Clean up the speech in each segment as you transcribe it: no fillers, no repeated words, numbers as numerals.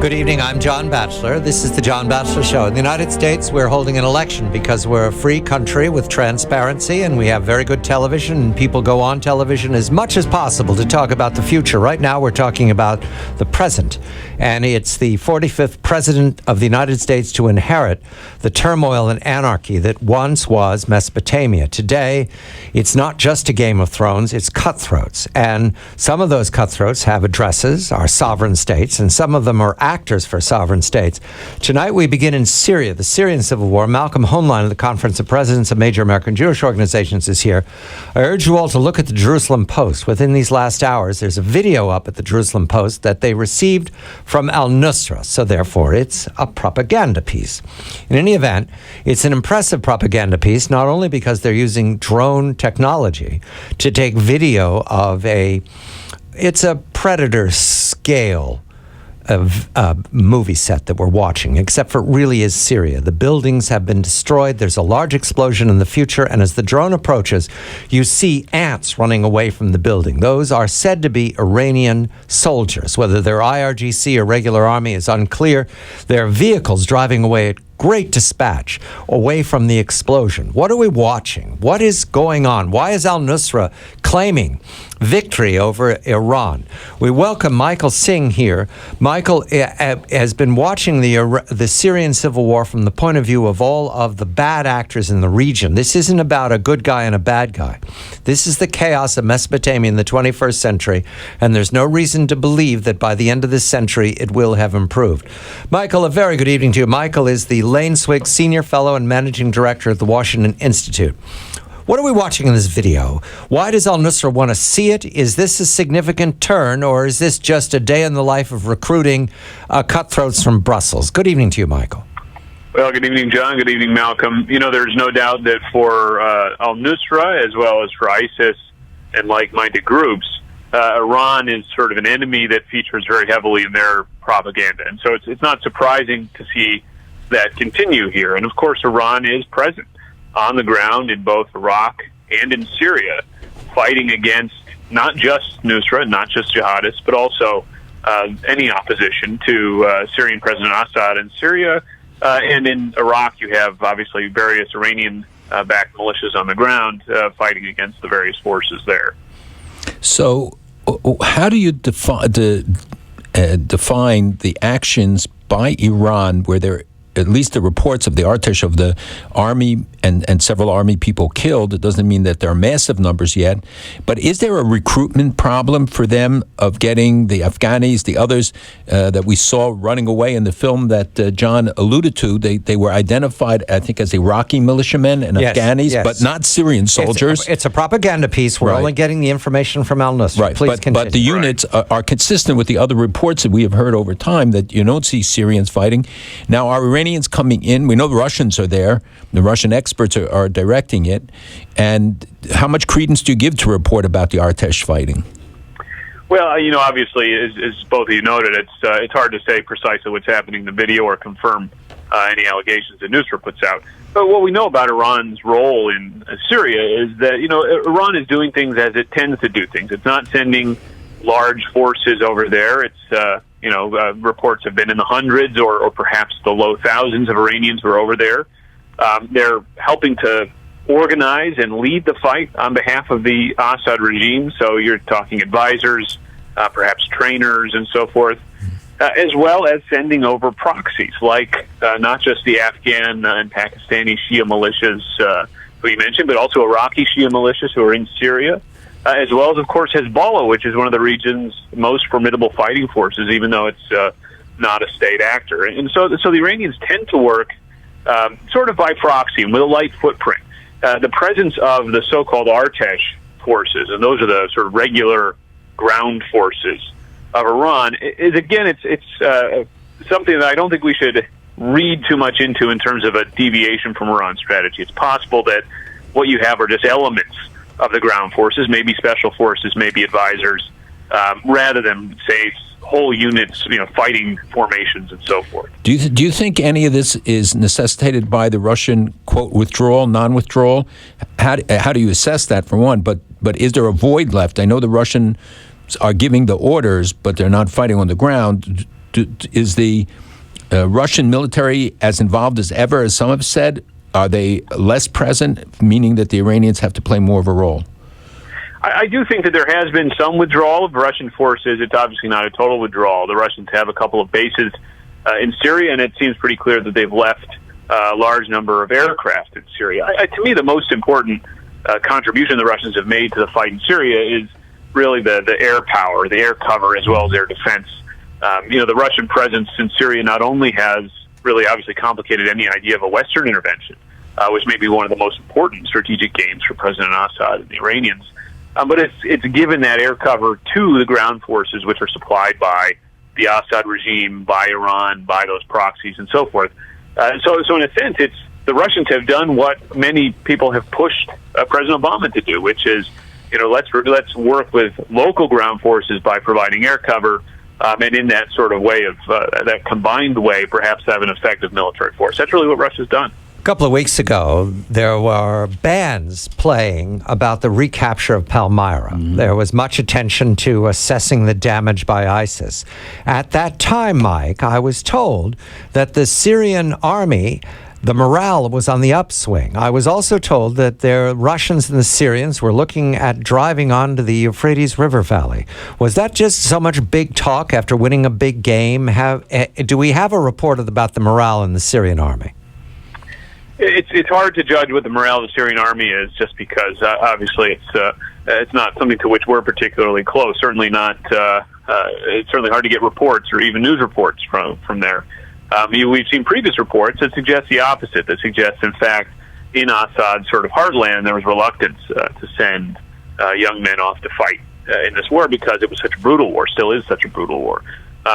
Good evening, I'm John Batchelor. This is the John Batchelor Show. In the United States, we're holding an election because we're a free country with transparency and we have very good television, and people go on television as much as possible to talk about the future. Right now, we're talking about the present, and it's the 45th president of the United States to inherit the turmoil and anarchy that once was Mesopotamia. Today, it's not just a Game of Thrones, it's cutthroats, and some of those cutthroats have addresses, are sovereign states, and some of them are actors for sovereign states. Tonight we begin in Syria, the Syrian civil war. Malcolm Hoenlein of the Conference of Presidents of Major American Jewish Organizations is here. I urge you all to look at the Jerusalem Post. Within these last hours, there's a video up at the Jerusalem Post that they received from al-Nusra, so therefore it's a propaganda piece. In any event, it's an impressive propaganda piece, not only because they're using drone technology to take video of it's a Predator scale of movie set that we're watching, except for it really is Syria. The buildings have been destroyed. There's a large explosion in the future, and as the drone approaches, you see ants running away from the building. Those are said to be Iranian soldiers. Whether they're IRGC or regular army is unclear. They're vehicles driving away at great dispatch away from the explosion. What are we watching? What is going on? Why is al-Nusra claiming victory over Iran? We welcome Michael Singh here. Michael has been watching the Syrian civil war from the point of view of all of the bad actors in the region. This isn't about a good guy and a bad guy. This is the chaos of Mesopotamia in the 21st century, and there's no reason to believe that by the end of this century it will have improved. Michael, a very good evening to you. Michael is the Lane Swig Senior Fellow and Managing Director at the Washington Institute. What are we watching in this video? Why does al-Nusra want to see it? Is this a significant turn, or is this just a day in the life of recruiting cutthroats from Brussels? Good evening to you, Michael. Well, good evening, John. Good evening, Malcolm. You know, there's no doubt that for al-Nusra, as well as for ISIS and like-minded groups, Iran is sort of an enemy that features very heavily in their propaganda. And so it's not surprising to see that continue here. And of course, Iran is present on the ground in both Iraq and in Syria, fighting against not just Nusra, not just jihadists, but also any opposition to Syrian President Assad in Syria. And in Iraq, you have obviously various Iranian-backed militias on the ground fighting against the various forces there. So how do you define the actions by Iran where there, at least the reports of the Artesh of the army and several army people killed? It doesn't mean that there are massive numbers yet. But is there a recruitment problem for them of getting the Afghanis, the others that we saw running away in the film that John alluded to? They were identified, I think, as Iraqi militiamen and Afghanis, but not Syrian soldiers. It's a propaganda piece. We're only getting the information from al-Nusra. Right, Please continue. But the units are consistent with the other reports that we have heard over time that you don't see Syrians fighting. Now, are Iranians coming in? We know the Russians are there. The Russian experts are directing it. And how much credence do you give to a report about the Artesh fighting? Well, you know, obviously, as both of you noted, it's hard to say precisely what's happening in the video or confirm any allegations that Nusra puts out. But what we know about Iran's role in Syria is that, you know, Iran is doing things as it tends to do things. It's not sending large forces over there. It's reports have been in the hundreds or perhaps the low thousands of Iranians who are over there. They're helping to organize and lead the fight on behalf of the Assad regime. So you're talking advisors, perhaps trainers and so forth, as well as sending over proxies like not just the Afghan and Pakistani Shia militias who you mentioned, but also Iraqi Shia militias who are in Syria. As well as, of course, Hezbollah, which is one of the region's most formidable fighting forces, even though it's not a state actor. And so the Iranians tend to work sort of by proxy and with a light footprint. The presence of the so-called Artesh forces, and those are the sort of regular ground forces of Iran, is, again, it's something that I don't think we should read too much into in terms of a deviation from Iran's strategy. It's possible that what you have are just elements of the ground forces, maybe special forces, maybe advisors, rather than, say, whole units, fighting formations and so forth. Do you think any of this is necessitated by the Russian, quote, withdrawal, non-withdrawal? How do you assess that, for one? But is there a void left? I know the Russians are giving the orders, but they're not fighting on the ground. is the Russian military as involved as ever, as some have said? Are they less present, meaning that the Iranians have to play more of a role? I do think that there has been some withdrawal of Russian forces. It's obviously not a total withdrawal. The Russians have a couple of bases in Syria, and it seems pretty clear that they've left a large number of aircraft in Syria. To me, the most important contribution the Russians have made to the fight in Syria is really the air power, the air cover, as well as air defense. The Russian presence in Syria not only has really obviously complicated any idea of a Western intervention, which may be one of the most important strategic gains for President Assad and the Iranians, but it's given that air cover to the ground forces, which are supplied by the Assad regime, by Iran, by those proxies, and so forth. So in a sense, the Russians have done what many people have pushed President Obama to do, which is, let's work with local ground forces by providing air cover, and in that sort of way of that combined way, perhaps have an effective military force. That's really what Russia's done. A couple of weeks ago, there were bands playing about the recapture of Palmyra. Mm-hmm. There was much attention to assessing the damage by ISIS. At that time, Mike, I was told that the Syrian army, the morale was on the upswing. I was also told that the Russians and the Syrians were looking at driving onto the Euphrates River Valley. Was that just so much big talk after winning a big game? Do we have a report about the morale in the Syrian army? It's hard to judge what the morale of the Syrian army is, just because obviously it's not something to which we're particularly close. Certainly not. It's certainly hard to get reports or even news reports from there. We've seen previous reports that suggest the opposite. That suggests, in fact, in Assad's sort of heartland, there was reluctance to send young men off to fight in this war because it was such a brutal war. Still is such a brutal war.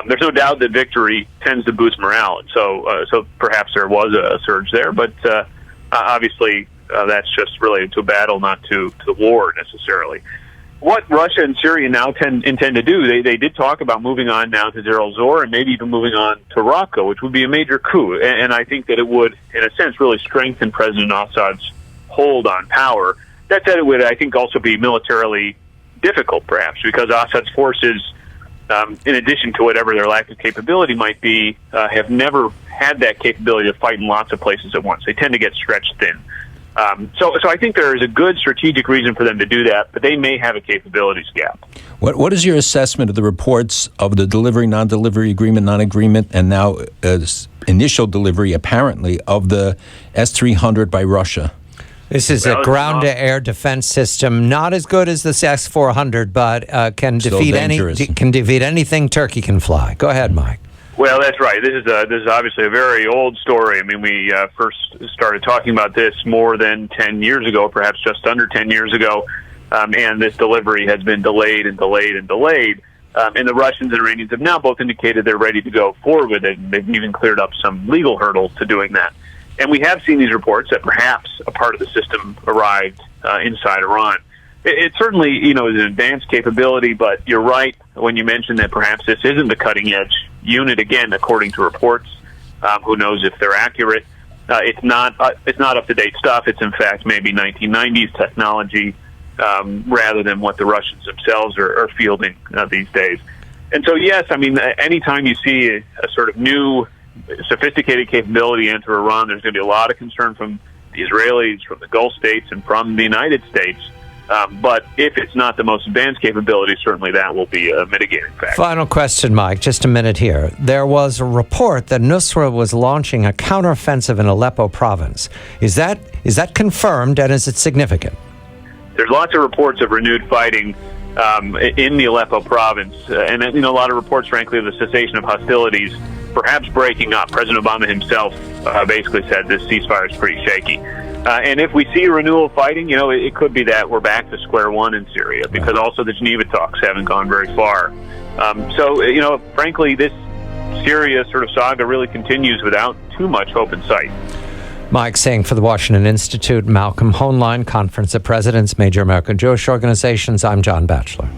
There's no doubt that victory tends to boost morale, and so perhaps there was a surge there. But obviously, that's just related to a battle, not to the war necessarily. What Russia and Syria now intend to do, they did talk about moving on now to Deir el-Zor and maybe even moving on to Raqqa, which would be a major coup. And I think that it would, in a sense, really strengthen President Assad's hold on power. That said, it would, I think, also be militarily difficult, perhaps, because Assad's forces, in addition to whatever their lack of capability might be, have never had that capability to fight in lots of places at once. They tend to get stretched thin. So I think there is a good strategic reason for them to do that, but they may have a capabilities gap. What is your assessment of the reports of the delivery, non-delivery agreement, non-agreement, and now initial delivery, apparently, of the S-300 by Russia? This is a ground-to-air defense system, not as good as the S-400, but can defeat anything Turkey can fly. Go ahead, Mike. Well, that's right. This is obviously a very old story. I mean, we first started talking about this more than 10 years ago, perhaps just under 10 years ago, and this delivery has been delayed and delayed and delayed. And the Russians and Iranians have now both indicated they're ready to go forward with it, and they've even cleared up some legal hurdles to doing that. And we have seen these reports that perhaps a part of the system arrived inside Iran. It certainly, is an advanced capability, but you're right when you mention that perhaps this isn't the cutting-edge unit. Again, according to reports, who knows if they're accurate? It's not up-to-date stuff. It's in fact maybe 1990s technology, rather than what the Russians themselves are fielding these days. And so, yes, I mean, anytime you see a sort of new, sophisticated capability enter Iran, there's going to be a lot of concern from the Israelis, from the Gulf states, and from the United States. But if it's not the most advanced capability, certainly that will be a mitigating factor. Final question, Mike, just a minute here. There was a report that Nusra was launching a counteroffensive in Aleppo province. Is that confirmed, and is it significant? There's lots of reports of renewed fighting in the Aleppo province, and a lot of reports, frankly, of the cessation of hostilities, perhaps breaking up. President Obama himself basically said this ceasefire is pretty shaky. And if we see a renewal of fighting, it could be that we're back to square one in Syria, because also the Geneva talks haven't gone very far. So, frankly, this Syria sort of saga really continues without too much hope in sight. Mike Singh for the Washington Institute, Malcolm Hoenlein, Conference of Presidents, Major American Jewish Organizations. I'm John Batchelor.